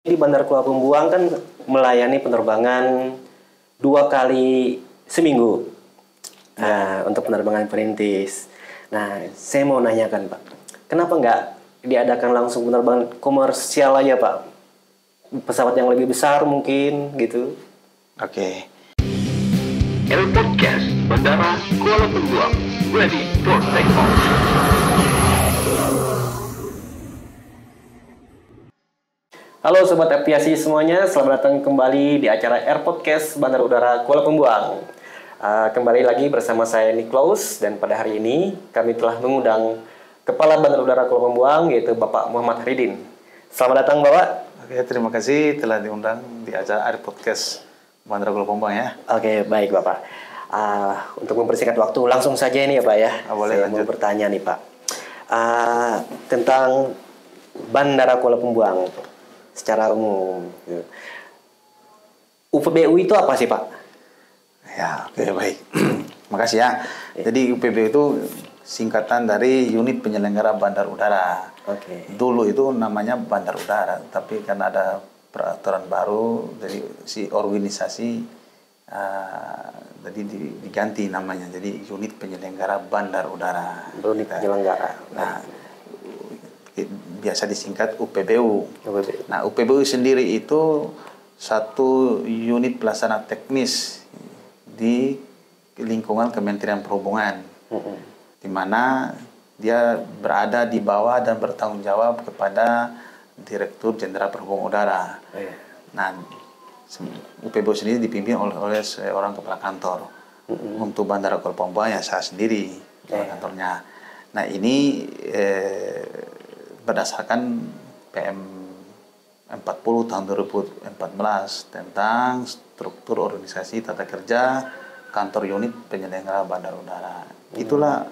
Di Bandara Kuala Pembuang kan melayani penerbangan 2 kali seminggu. Untuk penerbangan perintis. Nah, saya mau nanyakan Pak, kenapa nggak diadakan langsung penerbangan komersial aja Pak? Pesawat yang lebih besar mungkin gitu. Oke. El Podcast Bandara Kuala Pembuang, ready for takeoff. Halo Sobat Aviasi semuanya, selamat datang kembali di acara Air Podcast Bandara Udara Kuala Pembuang. Kembali lagi bersama saya Niklaus, dan pada hari ini kami telah mengundang Kepala Bandara Udara Kuala Pembuang, yaitu Bapak Muhammad Haridin. Selamat datang Bapak. Oke, terima kasih telah diundang di acara Air Podcast Bandara Kuala Pembuang ya. Oke, baik Bapak. Untuk mempersingkat waktu, langsung saja ini ya Pak ya. Boleh, saya lanjut. mau bertanya nih Pak. Tentang Bandara Kuala Pembuang secara umum. UPBU itu apa sih Pak? Ya, oke, baik. Makasih ya. Jadi UPBU itu singkatan dari Unit Penyelenggara Bandar Udara. Oke. Dulu itu namanya Bandar Udara, tapi karena ada peraturan baru, jadi si organisasi jadi diganti namanya, jadi Unit Penyelenggara Bandar Udara. Unit penyelenggara. Nah, biasa disingkat UPBU. UPBU. Nah, UPBU sendiri itu satu unit pelaksana teknis di lingkungan Kementerian Perhubungan, di mana dia berada di bawah dan bertanggung jawab kepada Direktur Jenderal Perhubungan Udara. Nah, UPBU sendiri dipimpin oleh seorang kepala kantor. Untuk Bandara Kuala Pembuang ya saya sendiri kepala kantornya. Nah, ini berdasarkan PM 40 tahun 2014 tentang struktur organisasi tata kerja kantor unit penyelenggara bandar udara. Itulah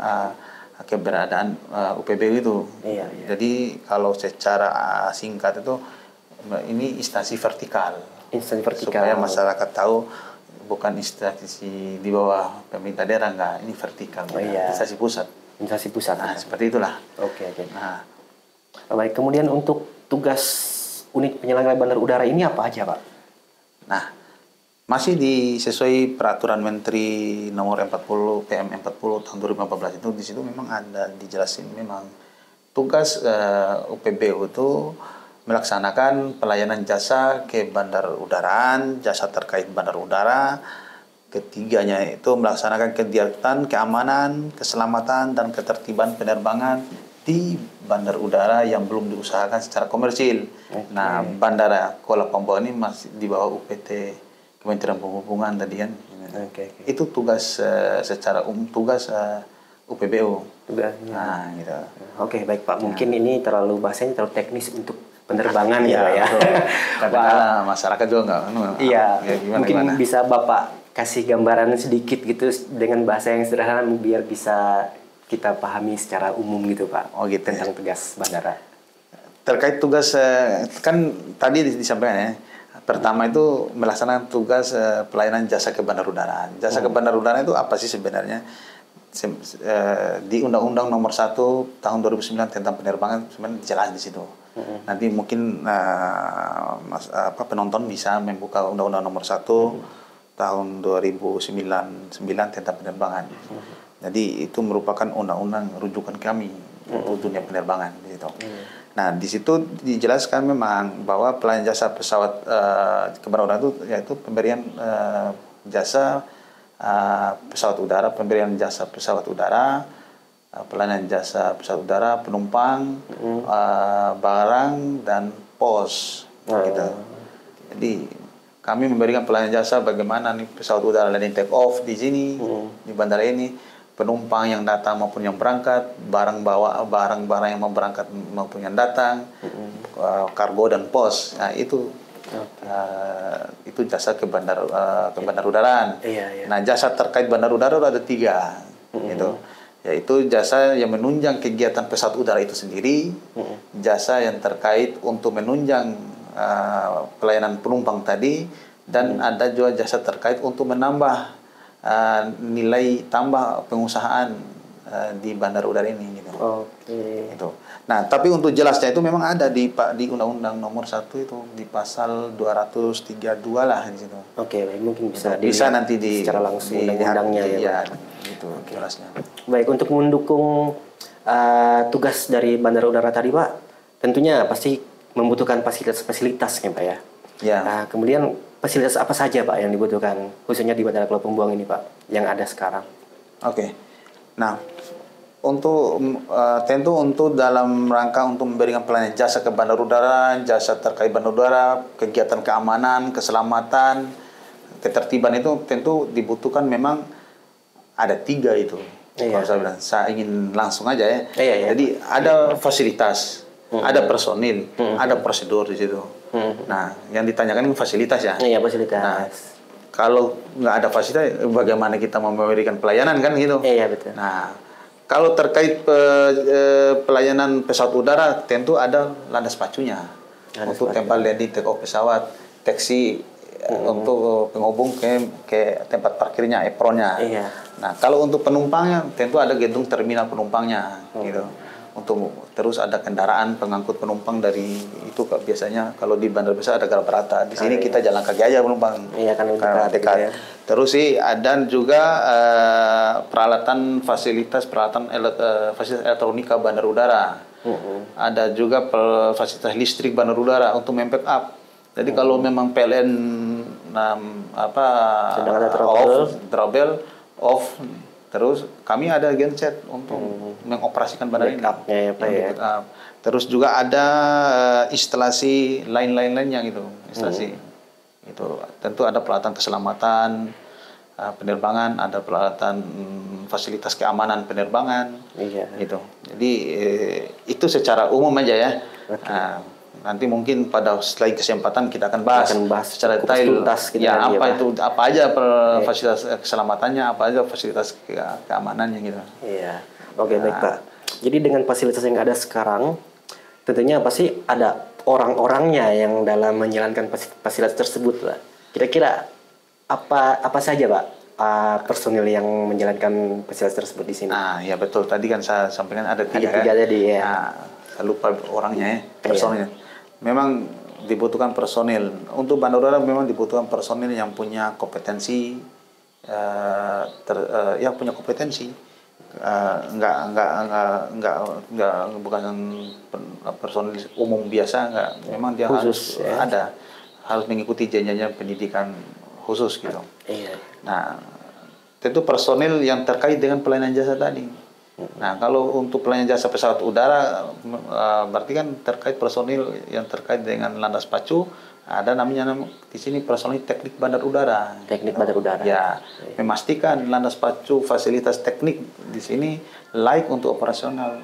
keberadaan UPBU itu. Iya. Jadi kalau secara singkat itu ini instansi vertikal. Instansi vertikal. Supaya masyarakat tahu bukan instansi di bawah pemerintah daerah, enggak, ini vertikal. Iya. Instansi pusat. Instansi pusat. Nah, seperti itulah. Oke. Nah, Baik, kemudian untuk tugas unit penyelenggara bandar udara ini apa aja Pak? Nah, masih sesuai peraturan Menteri nomor 40 PM 40 tahun 2014 itu, di situ memang ada dijelasin memang tugas UPBU itu melaksanakan pelayanan jasa ke bandar udaraan, jasa terkait bandar udara. Ketiganya itu melaksanakan kegiatan keamanan, keselamatan dan ketertiban penerbangan di bandar udara yang belum diusahakan secara komersil. Nah, Bandara Kuala Pembuang ini masih di bawah UPT Kementerian Perhubungan tadi kan. Itu tugas secara tugas UPBU. Tugasnya. Nah, gitu. Oke, baik Pak. Mungkin ini terlalu teknis untuk penerbangan ya Pak ya. Kadang-kadang masyarakat juga nggak. Iya. Ya, Mungkin bisa Bapak kasih gambaran sedikit gitu dengan bahasa yang sederhana biar bisa kita pahami secara umum gitu Pak. Oh gitu. Tentang tugas bandara. Terkait tugas kan tadi disampaikan ya. Pertama itu melaksanakan tugas pelayanan jasa ke bandar udara. Jasa ke bandar udara itu apa sih sebenarnya? Di Undang-Undang Nomor 1 Tahun 2009 tentang penerbangan sebenarnya jelas di situ. Nanti mungkin penonton bisa membuka Undang-Undang Nomor 1 Tahun 2009 tentang penerbangan. Jadi itu merupakan undang-undang rujukan kami untuk dunia penerbangan di situ. Nah, di situ dijelaskan memang bahwa pelayanan jasa pesawat kebanyakan itu yaitu pemberian jasa pesawat udara, pemberian jasa pesawat udara, pelayanan jasa pesawat udara, penumpang, barang dan pos gitu. Jadi kami memberikan pelayanan jasa bagaimana nih pesawat udara landing take off di sini di bandara ini, penumpang yang datang maupun yang berangkat, barang-barang yang mau berangkat maupun yang datang, kargo dan pos. Nah, itu jasa ke bandar udaraan. Iya. Nah, jasa terkait bandar udara ada 3 gitu. Yaitu jasa yang menunjang kegiatan pesawat udara itu sendiri, jasa yang terkait untuk menunjang pelayanan penumpang tadi, dan ada juga jasa terkait untuk menambah nilai tambah pengusahaan di bandar udara ini gitu. Oke. Itu. Nah, tapi untuk jelasnya itu memang ada di Undang-Undang Nomor 1 itu di pasal 232 lah di situ. Oke, baik. Mungkin bisa Bisa dilihat nanti secara langsung undang-undangnya ya, ya, Pak. gitu jelasnya. Baik, untuk mendukung tugas dari Bandar Udara tadi, Pak, tentunya pasti membutuhkan fasilitas-fasilitas ya, Pak ya. Ya. Kemudian fasilitas apa saja, Pak, yang dibutuhkan khususnya di Bandara Pulau Pembuang ini, Pak, yang ada sekarang? Oke. Nah, untuk tentu untuk dalam rangka untuk memberikan pelayanan jasa ke bandar udara, jasa terkait bandar udara, kegiatan keamanan, keselamatan, ketertiban itu tentu dibutuhkan memang ada 3 itu. Iya. Kalau saya ingin langsung aja ya. Iya. Jadi ada fasilitas, ada personil, ada prosedur di situ. Nah, yang ditanyakan ini fasilitas ya. Iya, fasilitas. Nah, kalau nggak ada fasilitas, bagaimana kita mau memberikan pelayanan kan gitu? Iya, betul. Nah, kalau terkait pelayanan pesawat udara, tentu ada landas pacunya untuk tempat landing take off pesawat, taksi untuk penghubung ke tempat parkirnya, apronnya. Iya. Nah, kalau untuk penumpangnya, tentu ada gedung terminal penumpangnya, gitu. Untuk terus ada kendaraan pengangkut penumpang dari itu biasanya kalau di bandar besar ada garap rata. Di sini kita jalan kaki aja penumpang. Iya, kan karena dekat. gitu ya. Terus sih ada juga fasilitas elektronika bandar udara. Ada juga fasilitas listrik bandar udara untuk membackup. Jadi kalau memang PLN sedang ada trouble off, terus kami ada genset untuk mengoperasikan bandar ini. Ya, Pak, ya. Terus juga ada instalasi lain-lainnya gitu, instalasi. Itu tentu ada peralatan keselamatan penerbangan, ada peralatan fasilitas keamanan penerbangan. Iya. Gitu. Jadi itu secara umum aja ya. Nanti mungkin pada setelah kesempatan kita akan bahas secara detail gitu ya ya, apa aja fasilitas keselamatannya, apa aja fasilitas keamanannya gitu. Iya. Oke, baik, Pak. Jadi dengan fasilitas yang ada sekarang, tentunya pasti ada orang-orangnya yang dalam menjalankan fasilitas tersebut, Pak. Kira-kira apa saja, Pak, personil yang menjalankan fasilitas tersebut di sini? Ya betul. Tadi kan saya sampaikan ada 3 Ada 3 tadi ya. Saya lupa orangnya ya, personilnya. Memang dibutuhkan personil. Untuk bandar udara memang dibutuhkan personil yang punya kompetensi, punya kompetensi. Bukan personil umum biasa, enggak. Memang dia khusus, harus mengikuti jenjang pendidikan khusus gitu. Iya. Nah, tentu personil yang terkait dengan pelayanan jasa tadi. Nah, kalau untuk pelayanan jasa pesawat udara, berarti kan terkait personil yang terkait dengan landas pacu, ada namanya di sini personil teknik bandar udara. Teknik bandar udara. Ya, memastikan landas pacu fasilitas teknik di sini layak untuk operasional,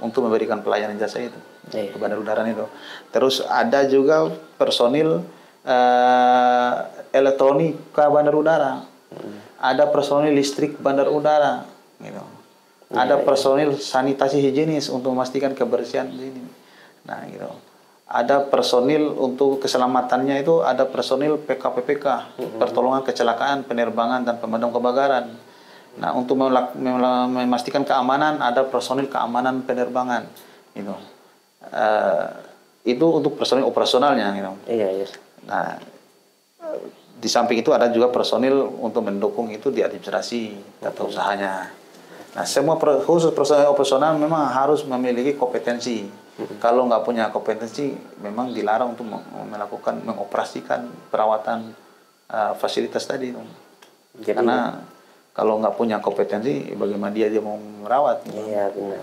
untuk memberikan pelayanan jasa itu ke bandar udara itu. Terus ada juga personil elektronika bandar udara, ada personil listrik bandar udara, gitu. Ada personil sanitasi higienis untuk memastikan kebersihan ini. Nah, gitu. Ada personil untuk keselamatannya itu ada personil PKPPK, pertolongan kecelakaan, penerbangan dan pemadam kebakaran. Nah, untuk memastikan keamanan ada personil keamanan penerbangan, gitu. Itu untuk personil operasionalnya, gitu. Iya. Nah, di samping itu ada juga personil untuk mendukung itu di administrasi tata usahanya. Nah, semua khusus personil operasional memang harus memiliki kompetensi. Kalau nggak punya kompetensi, memang dilarang untuk mengoperasikan perawatan fasilitas tadi. Jadi, karena kalau nggak punya kompetensi, bagaimana dia mau merawat? Iya, benar.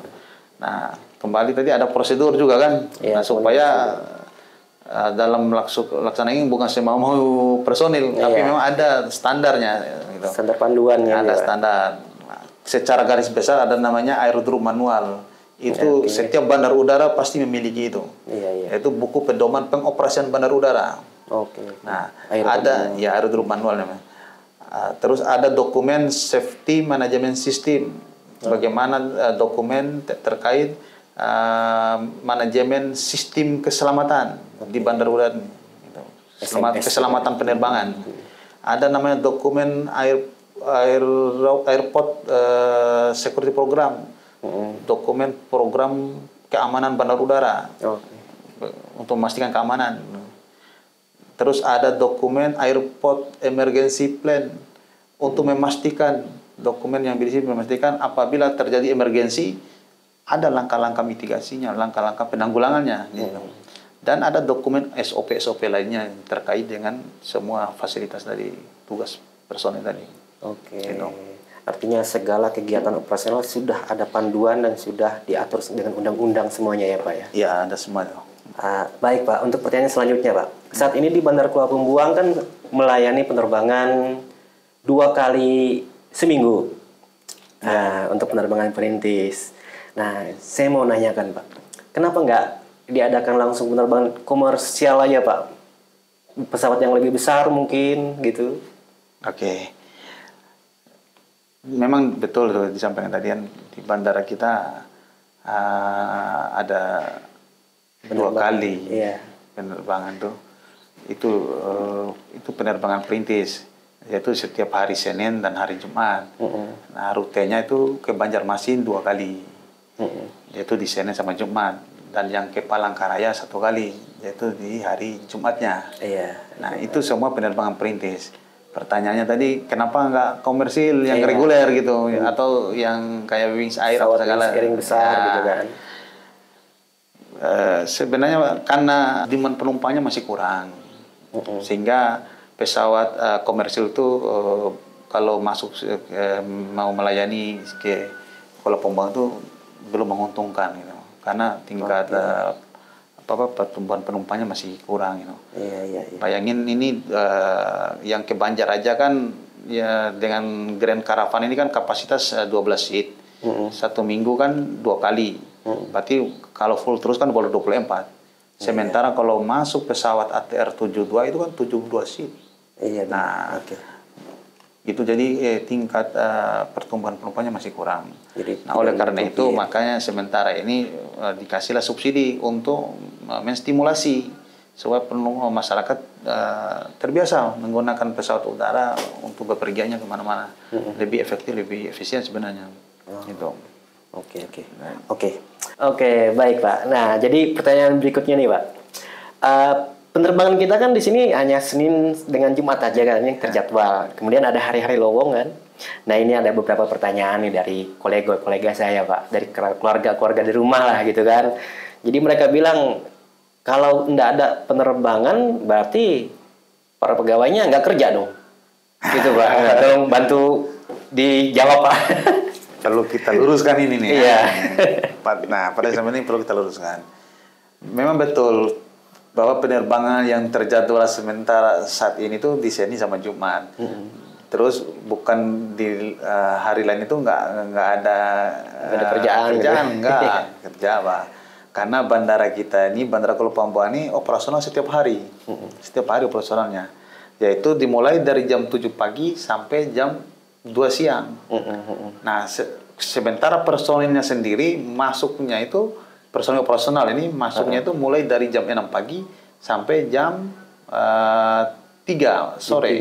Nah, kembali tadi ada prosedur juga kan, supaya dalam laksana ini bukan semau personil, tapi memang ada standarnya. Gitu. Standar panduannya. Ada standar. Secara garis besar ada namanya aerodrom manual. Itu setiap bandar udara pasti memiliki itu. Yaitu buku pedoman pengoperasian bandar udara. Nah, ada aerodrom manual namanya. Terus ada dokumen safety management system. Bagaimana dokumen terkait manajemen sistem keselamatan di bandar udara. Keselamatan penerbangan. Ada namanya dokumen airport security program, dokumen program keamanan bandar udara untuk memastikan keamanan. Terus ada dokumen airport emergency plan untuk memastikan, dokumen yang berisi memastikan apabila terjadi emergensi ada langkah-langkah mitigasinya, langkah-langkah penanggulangannya. Gitu. Dan ada dokumen SOP lainnya yang terkait dengan semua fasilitas dari tugas personel tadi. Oke. Gitu. Artinya segala kegiatan operasional sudah ada panduan dan sudah diatur dengan undang-undang semuanya ya Pak ya? Ya, ada semua. Baik Pak, untuk pertanyaan selanjutnya Pak. Saat ini di Bandara Kuala Pembuang kan melayani penerbangan 2 kali seminggu untuk penerbangan perintis. Nah, saya mau nanyakan Pak, kenapa nggak diadakan langsung penerbangan komersial aja Pak? Pesawat yang lebih besar mungkin gitu. Oke. Memang betul disampaikan tadi kan di bandara kita ada 2 kali penerbangan tuh. Itu penerbangan perintis, yaitu setiap hari Senin dan hari Jumat. Nah, rutenya itu ke Banjarmasin 2 kali, yaitu di Senin sama Jumat. Dan yang ke Palangkaraya 1 kali, yaitu di hari Jumatnya. Nah, itu semua penerbangan perintis. Pertanyaannya tadi, kenapa nggak komersil yang reguler gitu, atau yang kayak Wings Air atau segala Wings besar gitu kan? Sebenarnya karena demand penumpangnya masih kurang, sehingga pesawat komersil itu kalau masuk mau melayani ke Kuala Pembuang itu belum menguntungkan, gitu. Karena tingkat pertumbuhan penumpangnya masih kurang, gitu. Bayangin ini yang ke Banjar aja kan ya, dengan Grand Caravan ini kan kapasitas 12 seat. 1 minggu kan 2 kali. Berarti kalau full terus kan boleh 24. Sementara kalau masuk pesawat ATR 72 itu kan 72 seat. Nah, itu jadi tingkat pertumbuhan penumpangnya masih kurang. Nah, oleh karena itu makanya sementara ini dikasihlah subsidi untuk menstimulasi supaya masyarakat terbiasa menggunakan pesawat udara untuk bepergiannya kemana-mana. Lebih efektif, lebih efisien sebenarnya. Gitu. Oke, baik Pak. Nah, jadi pertanyaan berikutnya nih Pak. Penerbangan kita kan di sini hanya Senin dengan Jumat aja kan yang terjadwal. Kemudian ada hari-hari lowong kan. Nah, ini ada beberapa pertanyaan nih dari kolega-kolega saya Pak, dari keluarga-keluarga di rumah lah gitu kan. Jadi mereka bilang kalau nggak ada penerbangan berarti para pegawainya nggak kerja dong. Gitu Pak. Tolong bantu dijawab Pak. Perlu kita luruskan ini nih. Iya. Nah, pada zaman ini perlu kita luruskan. Memang betul bahwa penerbangan yang terjadwal sementara saat ini tuh di Senin sama Jumat. Terus bukan di hari lain itu nggak ada kerjaan gitu. Kerja Pak. Karena bandara kita ini, Bandara Kuala Pembuang ini operasional setiap hari. Setiap hari operasionalnya. Yaitu dimulai dari jam 7 pagi sampai jam 2 siang. Nah, sementara personilnya sendiri masuknya itu, personil operasional ini masuknya itu mulai dari jam 6 pagi sampai jam 3 sore.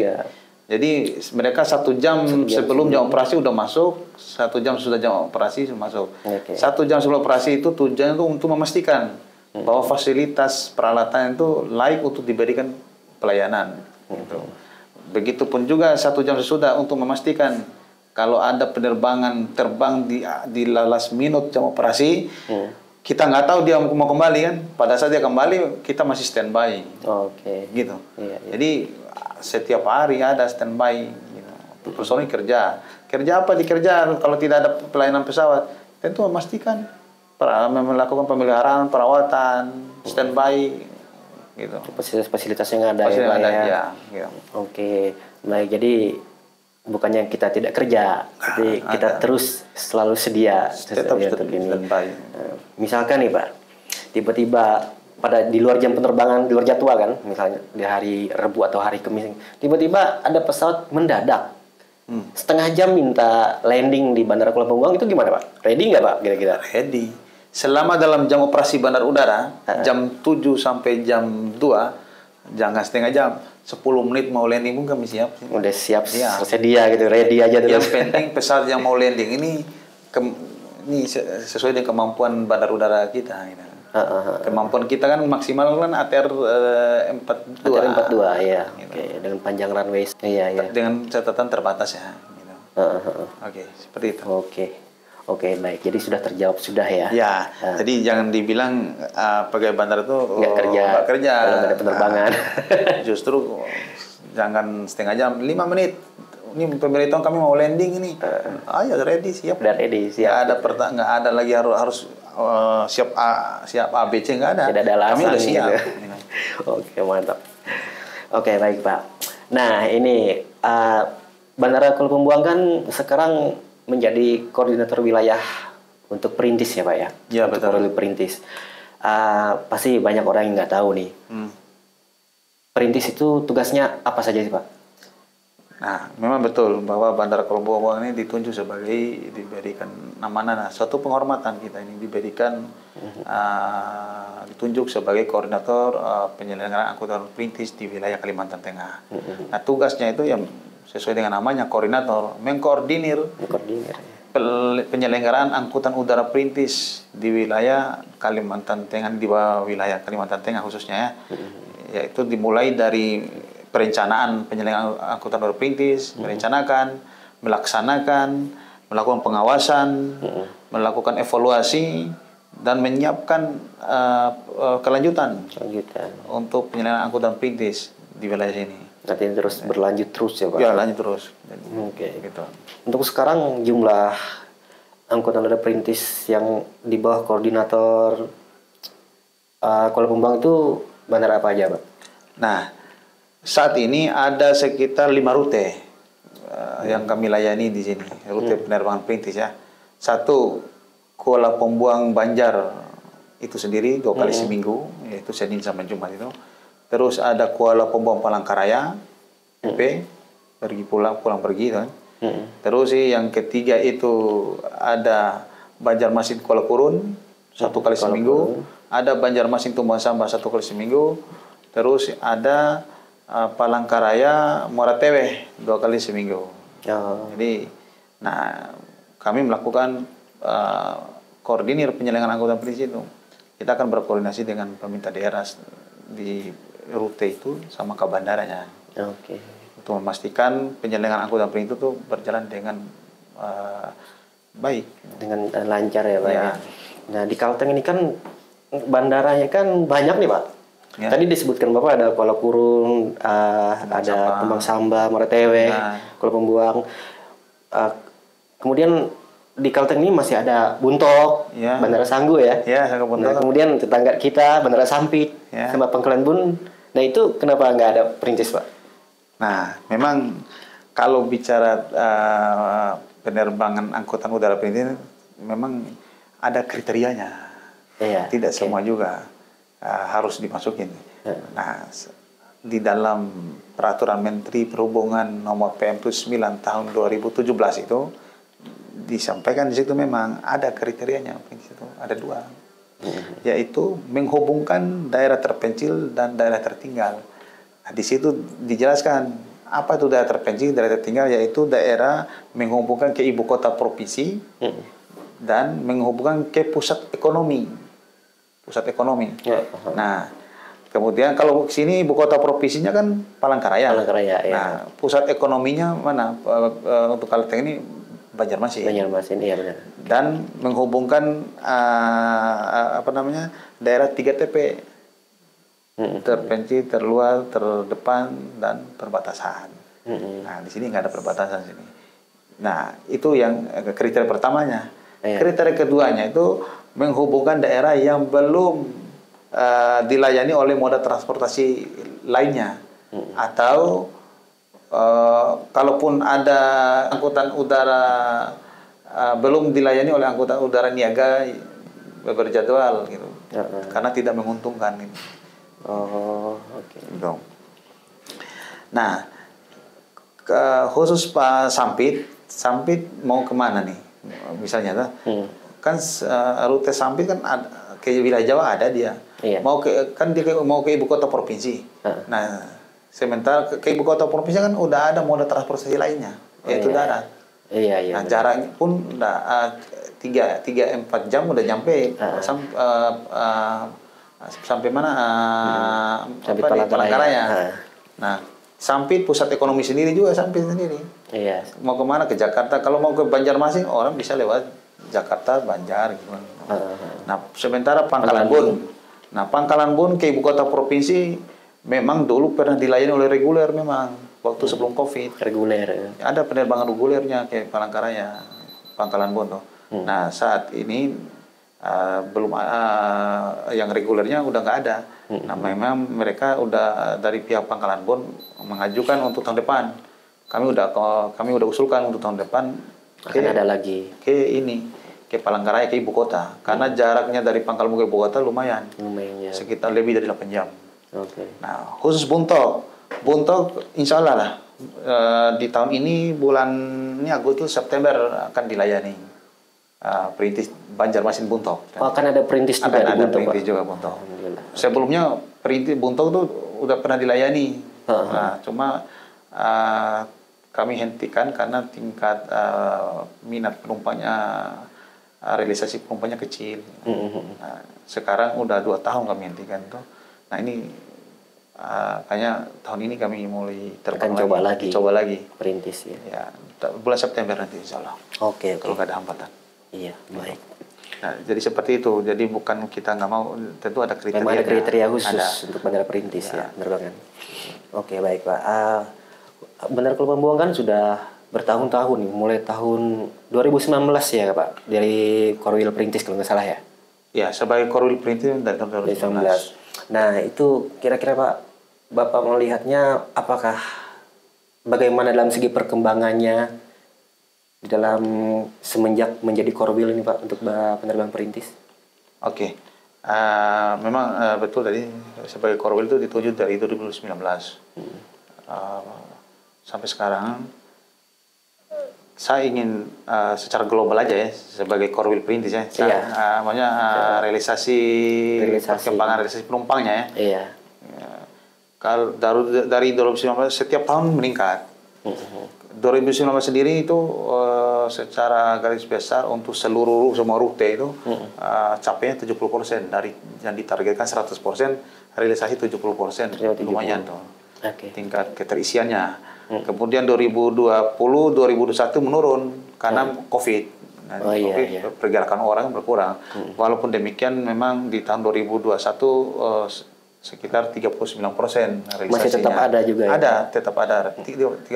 Jadi mereka 1 jam sebelum jam operasi udah masuk, 1 jam sudah jam operasi sudah masuk. 1 jam sebelum operasi itu tujuannya itu untuk memastikan bahwa fasilitas peralatan itu layak untuk diberikan pelayanan. Gitu. Begitupun juga 1 jam sesudah untuk memastikan kalau ada penerbangan terbang di last minute jam operasi, kita nggak tahu dia mau kembali kan. Pada saat dia kembali, kita masih standby. Gitu. Jadi setiap hari ada standby. Gitu. Personil kerja. Kerja apa dikerja kalau tidak ada pelayanan pesawat? Tentu memastikan melakukan pemeliharaan, perawatan, standby. Gitu. Fasilitas yang ada gitu. Baik, jadi bukannya kita tidak kerja, jadi kita terus selalu sedia tetap ini. Misalkan nih Pak, tiba-tiba di luar jam penerbangan, di luar jadwal kan, misalnya di hari Rabu atau hari Kamis, tiba-tiba ada pesawat mendadak, setengah jam minta landing di Bandara Kuala Pembuang, itu gimana Pak? Ready nggak Pak kira-kira? Ready. Selama dalam jam operasi bandar udara, jam 7 sampai jam 2, Jangan setengah jam, 10 menit mau landing pun kami siap. Udah siap, Iya. tersedia gitu, ready aja Yang terus. penting pesawat yang mau landing ini sesuai dengan kemampuan bandar udara kita. Gitu. Kemampuan kita kan maksimal kan ATR 42. ATR 42 ya. Gitu. Oke, dengan panjang runway. Iya, iya. Dengan catatan terbatas ya. Gitu. Oke, seperti itu. Oke, baik. Jadi sudah terjawab sudah ya. Ya, jadi jangan dibilang pegawai bandar itu nggak kerja kalau nggak ada penerbangan. Justru jangan setengah jam, 5 menit. Ini pemberitahuan kami mau landing ini. Ya ready, siap. Udah ready, siap. Nggak ada lagi harus siap A, B, C, nggak ada. Tidak ada alasan. Kami udah siap. Gitu. Oke, mantap. Oke, baik Pak. Nah, ini Bandara Kuala Pembuang kan sekarang menjadi koordinator wilayah untuk perintis ya Pak ya? Iya, betul. Untuk perintis. Pasti banyak orang yang nggak tahu nih. Perintis itu tugasnya apa saja sih Pak? Nah, memang betul bahwa Bandara Kuala Pembuang ini ditunjuk sebagai diberikan nama suatu penghormatan kita ini diberikan ditunjuk sebagai koordinator penyelenggaraan angkutan perintis di wilayah Kalimantan Tengah. Nah, tugasnya itu yang sesuai dengan namanya koordinator, mengkoordinir penyelenggaraan angkutan udara perintis di wilayah Kalimantan Tengah, di bawah wilayah Kalimantan Tengah khususnya ya. Yaitu dimulai dari perencanaan penyelenggaraan angkutan udara perintis, merencanakan, melaksanakan, melakukan pengawasan, melakukan evaluasi, dan menyiapkan kelanjutan untuk penyelenggaraan angkutan perintis di wilayah ini. Nanti terus berlanjut terus ya Pak? Ya, lanjut terus. Oke. Gitu. Untuk sekarang jumlah angkutan udara perintis yang di bawah koordinator Kuala Pembuang itu bandara apa aja Pak? Nah, saat ini ada sekitar 5 rute yang kami layani di sini, rute penerbangan perintis ya. 1, Kuala Pembuang Banjar itu sendiri 2 kali seminggu, yaitu Senin sampai Jumat itu. Terus ada Kuala Pembuang Palangkaraya, pergi pulang pergi kan. Terus yang ketiga itu ada Banjarmasin Kuala Kurun 1 kali seminggu, ada Banjarmasin Tumbang Sambah 1 kali seminggu. Terus ada Palangkaraya Muara Teweh 2 kali seminggu. Jadi, nah kami melakukan koordinir penyelenggaraan angkutan perintis itu. Kita akan berkoordinasi dengan pemerintah daerah di rute itu sama ke bandaranya. Untuk memastikan penyelenggaraan angkutan perintis itu berjalan dengan baik, dengan lancar ya Pak. Ya. Nah di Kalteng ini kan bandaranya kan banyak nih Pak. Ya. Tadi disebutkan Bapak ada Kuala Kurun, ada Tumbang Sambah, Muara Teweh, Kuala Pembuang. Kemudian di Kalteng ini masih ada Buntok, Bandara Sanggu ya. Sanggu Buntok. Nah, kemudian tetangga kita Bandara Sampit, sama Pangkalan Bun. Nah itu kenapa nggak ada perintis Pak? Nah, memang kalau bicara penerbangan angkutan udara perintis, memang ada kriterianya. Tidak semua juga harus dimasukin. Nah, di dalam peraturan Menteri Perhubungan nomor PM9 tahun 2017 itu disampaikan di situ memang ada kriterianya. Itu ada 2, yaitu menghubungkan daerah terpencil dan daerah tertinggal. Nah, di situ dijelaskan apa itu daerah terpencil, daerah tertinggal, yaitu daerah menghubungkan ke ibu kota provinsi dan menghubungkan ke pusat ekonomi. Nah, kemudian kalau sini ibu kota provinsinya kan Palangkaraya. Nah, pusat ekonominya mana? Untuk Kalteng ini Banjarmasin, iya benar. Dan menghubungkan daerah 3TP, terpencil, terluar, terdepan, dan perbatasan. Nah, di sini nggak ada perbatasan sini. Nah, itu yang kriteria pertamanya. Kriteria keduanya itu menghubungkan daerah yang belum dilayani oleh moda transportasi lainnya, atau kalaupun ada angkutan udara belum dilayani oleh angkutan udara niaga berjadwal gitu, karena tidak menguntungkan gitu. Gitu. Nah, khusus Pak Sampit mau kemana nih? Misalnya kan rute Sampit kan ke wilayah Jawa ada dia. Iya. Mau ke ibu kota provinsi. Nah, sementara ke ibu kota provinsi kan udah ada moda transportasi lainnya, yaitu darat. Iya, iya. Nah, jaraknya pun udah 3-4 jam udah nyampe sampai mana? Sampai Palangkaraya. Nah, sampai pusat ekonomi sendiri juga sampai sendiri. Iya. Mau kemana? Ke Jakarta. Kalau mau ke Banjarmasin, orang bisa lewat Jakarta, Banjar gitu. Nah, sementara Pangkalan Bun. Nah, Pangkalan Bun ke ibu kota provinsi memang dulu pernah dilayani oleh reguler memang waktu sebelum Covid. Reguler. Ada penerbangan regulernya ke Palangkaraya, Pangkalan Bun tuh. Nah, saat ini belum yang regulernya udah nggak ada. Nah, memang mereka udah dari pihak Pangkalan Bun mengajukan untuk tahun depan. Kami udah usulkan untuk tahun depan akan ada lagi ke Palangkaraya, ke ibu kota, karena jaraknya dari Pangkalan Bun ke ibu kota lumayan ya. Sekitar lebih dari 8 jam. Nah, khusus Buntok insya Allah lah di tahun ini bulan ini Agustus September akan dilayani perintis Banjarmasin Buntok. Akan ada perintis juga di Buntok, perintis juga Buntok. Sebelumnya perintis Buntok tuh udah pernah dilayani. Nah, cuma kami hentikan karena tingkat minat penumpangnya, realisasi penumpangnya kecil. Nah, sekarang udah 2 tahun kami hentikan tuh. Nah, ini kayaknya tahun ini kami mulai coba lagi perintis ya. Ya, bulan September nanti insya Allah. Oke. Kalau nggak ada hambatan. Iya, baik. Nah, jadi seperti itu. Jadi bukan kita nggak mau, tentu ada kriteria. Memang ada kriteria khusus untuk bandara perintis ya, penerbangan. Oke, baik Pak. Bandara Kuala Pembuang kan sudah bertahun-tahun nih, mulai tahun 2019 ya Pak, dari Korwil Perintis kalau nggak salah ya? Ya, sebagai Korwil Perintis dari tahun 2019. Nah, itu kira-kira Pak, Bapak melihatnya apakah bagaimana dalam segi perkembangannya dalam semenjak menjadi Korwil ini Pak untuk penerbang perintis? Oke. Memang betul tadi sebagai Korwil itu ditunjuk dari 2019. Sampai sekarang saya ingin secara global aja ya sebagai Korwil Perintis ya. Realisasi perkembangan realisasi penumpangnya ya. Iya. Kalau dari 2019 setiap tahun meningkat. 2019 sendiri itu secara garis besar untuk semua rute itu capainya 70% dari yang ditargetkan 100%, realisasi 70%. Lumayan tuh. Tingkat keterisiannya. Kemudian 2020, 2021 menurun karena COVID. Nah, COVID pergerakan orang berkurang. Walaupun demikian memang di tahun 2021 sekitar 39% realisasinya. Masih tetap ada juga ya? Ada, tetap ada 39%.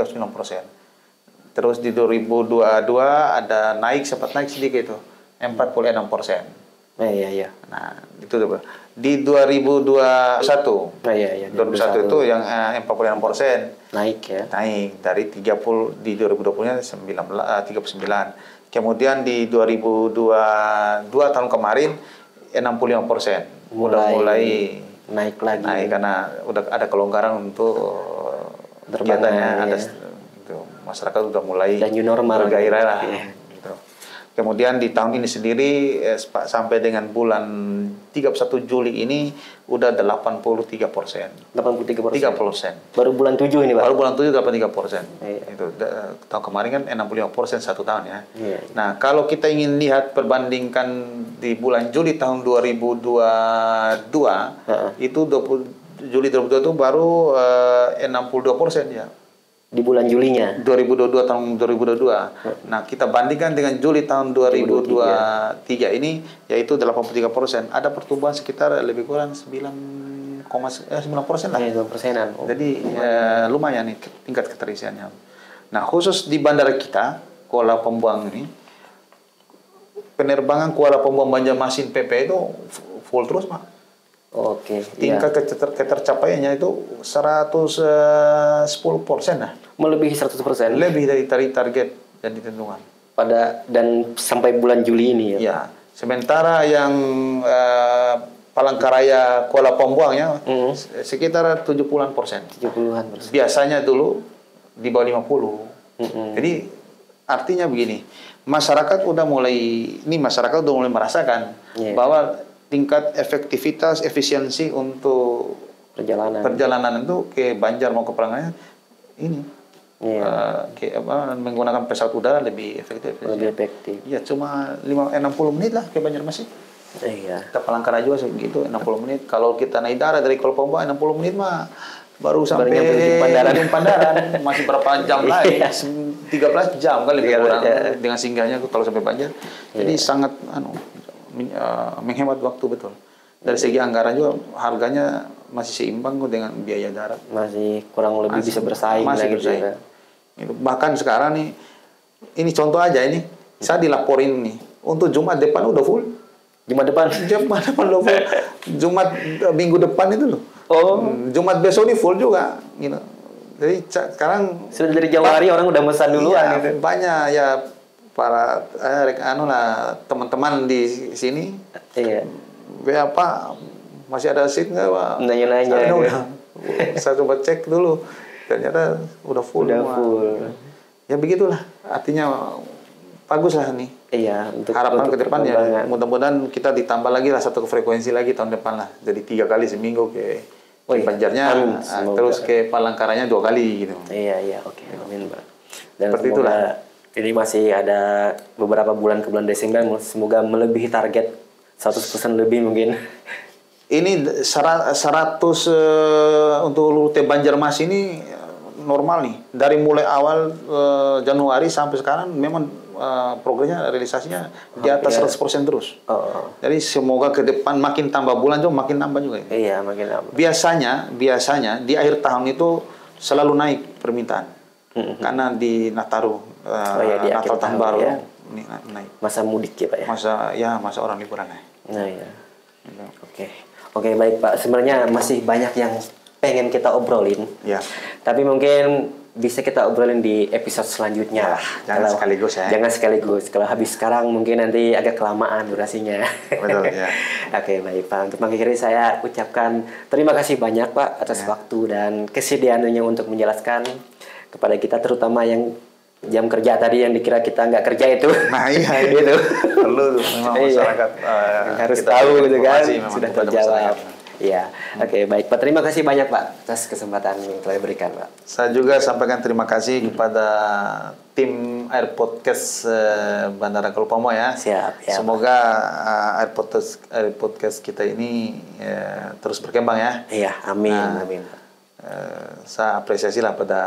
Terus di 2022 ada sempat naik sedikit itu 46%. Iya. Nah, itu di 2021. 2021 itu yang 46%. Naik ya. Naik dari 30 di 2020-nya 39. Kemudian di 2022 tahun kemarin 65%. Mulai naik lagi. Naik karena udah ada kelonggaran untuk kegiatannya, ada gitu, masyarakat udah mulai dan new normal bergairah lah. Gitu. Kemudian di tahun ini sendiri sampai dengan bulan 31 Juli ini udah 83%. 83%. 3%. Baru bulan 7 ini Pak. Baru bulan 7 83%. Itu tahun kemarin kan 65% 1 tahun ya. Nah, kalau kita ingin lihat perbandingkan di bulan Juli tahun 2022 itu Juli 2022 itu baru 62% ya. Di bulan Julinya 2022 tahun 2022. Nah, kita bandingkan dengan Juli tahun 2023 ini yaitu 83%. Ada pertumbuhan sekitar lebih kurang 9% lah. 9%-an. Jadi lumayan nih tingkat keterisiannya. Nah, khusus di bandara kita Kuala Pembuang ini penerbangan Kuala Pembuang Banjarmasin PP itu full terus, Pak. Oke. Tingkat ketercapaiannya itu 110% lah. Melebihi 100%. Lebih dari target yang ditentukan. Dan sampai bulan Juli ini ya. Ya. Sementara yang Palangkaraya Kuala Pembuang ya sekitar 70-an%. 70-an%. Biasanya dulu di bawah 50. Jadi artinya begini, masyarakat udah mulai merasakan bahwa tingkat efektivitas, efisiensi untuk perjalanan itu ke Banjar mau ke Palangkaraya ini menggunakan pesawat udara lebih efektif. Iya, cuma 60 menit lah ke Banjarmasin. Iya. Kita Palangkaraya juga segitu 60 menit. Kalau kita naik darat dari Kuala Pombo 60 menit mah baru sampai ujung Pandaran. Masih berapa jam lagi? 13 jam kan lebih kurang dengan singgahnya kalau sampai Banjar. Jadi sangat menghemat waktu betul. Dari segi anggaran juga harganya masih seimbang dengan biaya darat. Masih kurang lebih bisa bersaing. Masih bersaing. Gitu. Bahkan sekarang nih, ini contoh aja ini, saya dilaporin nih, untuk Jumat depan udah full. Jumat depan udah full. Jumat minggu depan itu loh. Jumat besok ini full juga. Gitu. Jadi sekarang sudah dari jauh hari orang udah pesan duluan. Gitu. Banyak ya para teman-teman di sini. Iya. Apa masih ada seat nggak Pak? Nanya-nanya. Saya coba cek dulu. Ternyata udah full. Ya begitulah. Artinya bagus lah nih. Iya. Harapan ke depan ya. Mudah-mudahan kita ditambah lagi lah satu frekuensi lagi tahun depan lah. Jadi 3 kali seminggu ke Banjarnya, terus ke Palangkaranya 2 kali gitu. Iya. Oke. Amin, Pak. Dan seperti itulah. Ini masih ada beberapa bulan ke bulan Desember. Semoga melebihi target 100% lebih mungkin. Ini 100 untuk rute Banjarmasin ini normal nih. Dari mulai awal Januari sampai sekarang memang progresnya realisasinya di atas 100% terus. Jadi semoga ke depan makin tambah bulan juga makin nambah juga. Iya, makin nambah. Biasanya di akhir tahun itu selalu naik permintaan. Karena di Nataru di Natal tahun baru naik. Masa mudik ya, Pak ya. Masa orang liburan ya. Nah, ya. Oke, baik Pak. Sebenarnya masih banyak yang pengen kita obrolin. Ya. Tapi mungkin bisa kita obrolin di episode selanjutnya. Jangan sekaligus ya. Jangan sekaligus. Kalau habis sekarang mungkin nanti agak kelamaan durasinya. Betul ya. Oke, baik Pak. Untuk mengakhiri saya ucapkan terima kasih banyak Pak atas waktu dan kesediaannya untuk menjelaskan kepada kita, terutama yang jam kerja tadi yang dikira kita nggak kerja itu. Nah iya itu perlu memang masyarakat harus tahu gitu kan, sudah terjawab. Iya. Oke, baik Pak, terima kasih banyak Pak atas kesempatan yang telah diberikan Pak. Saya juga sampaikan terima kasih kepada tim Air Podcast Bandara Kuala Pombo ya. Siap. Semoga Air Podcast kita ini terus berkembang ya. Iya, amin. Saya apresiasi lah pada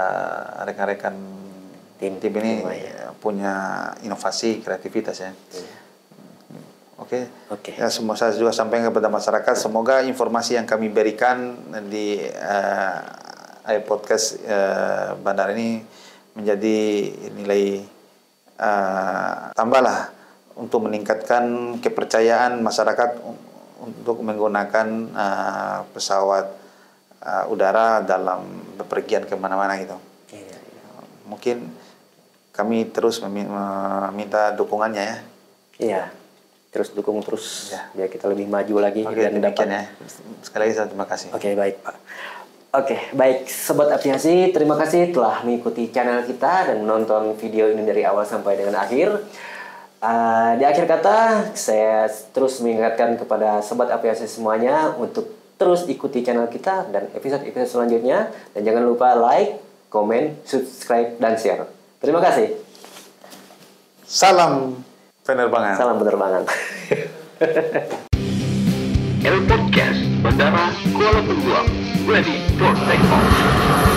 rekan-rekan tim ini punya inovasi, kreativitas ya. Oke. Ya, saya juga sampaikan kepada masyarakat, semoga informasi yang kami berikan di Air Podcast Bandara ini menjadi nilai tambah lah untuk meningkatkan kepercayaan masyarakat untuk menggunakan pesawat udara dalam bepergian kemana-mana gitu. Mungkin kami terus meminta dukungannya ya. Iya, terus dukung terus ya, biar kita lebih maju lagi. Dan demikian ya. Sekali lagi saya terima kasih. Oke, baik Pak. Oke, baik Sobat Aviasi, terima kasih telah mengikuti channel kita dan menonton video ini dari awal sampai dengan akhir. Di akhir kata, saya terus mengingatkan kepada Sobat Aviasi semuanya untuk terus ikuti channel kita dan episode-episode selanjutnya. Dan jangan lupa like, komen, subscribe, dan share. Terima kasih. Salam penerbangan. Air Podcast Bandara Kuala Lumpur, ready for takeoff.